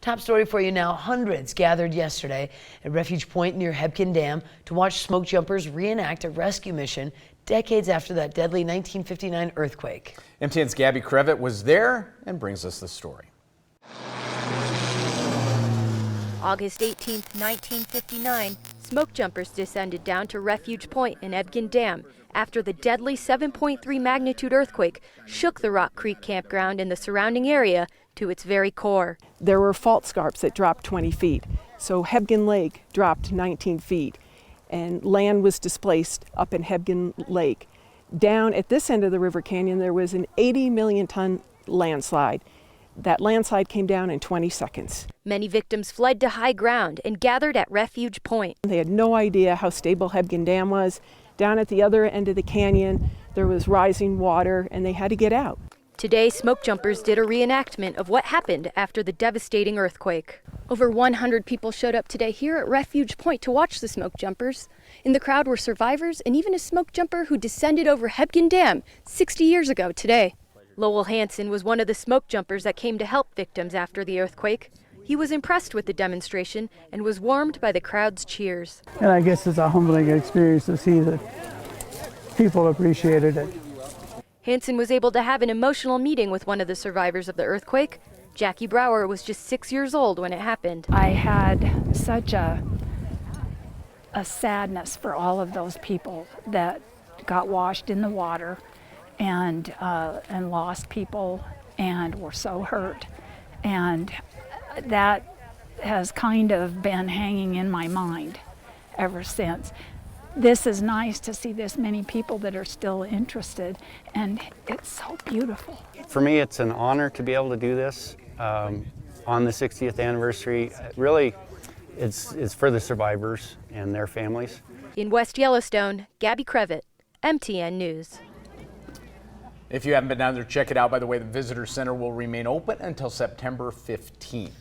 Top story for you now. Hundreds gathered yesterday at Refuge Point near Hebgen Dam to watch Smokejumpers reenact a rescue mission decades after that deadly 1959 earthquake. MTN's Gabby Crevitt was there and brings us the story. August 18, 1959, Smokejumpers descended down to Refuge Point in Hebgen Dam after the deadly 7.3 magnitude earthquake shook the Rock Creek campground and the surrounding area to its very core. There were fault scarps that dropped 20 feet, so Hebgen Lake dropped 19 feet, and land was displaced up in Hebgen Lake. Down at this end of the river canyon, there was an 80 million ton landslide. That landslide came down in 20 seconds. Many victims fled to high ground and gathered at Refuge Point. They had no idea how stable Hebgen Dam was. Down at the other end of the canyon, there was rising water, and they had to get out. Today, Smokejumpers did a reenactment of what happened after the devastating earthquake. Over 100 people showed up today here at Refuge Point to watch the Smokejumpers. In the crowd were survivors and even a Smokejumper who descended over Hebgen Dam 60 years ago today. Lowell Hansen was one of the Smokejumpers that came to help victims after the earthquake. He was impressed with the demonstration and was warmed by the crowd's cheers. And I guess it's a humbling experience to see that people appreciated it. Hansen was able to have an emotional meeting with one of the survivors of the earthquake. Jackie Brower was just 6 years old when it happened. I had such a sadness for all of those people that got washed in the water and lost people and were so hurt. And that has kind of been hanging in my mind ever since. This is nice to see this many people that are still interested, and it's so beautiful. For me, it's an honor to be able to do this on the 60th anniversary. Really, it's for the survivors and their families. In West Yellowstone, Gabby Crevitt, MTN News. If you haven't been down there, check it out. By the way, the visitor center will remain open until September 15th.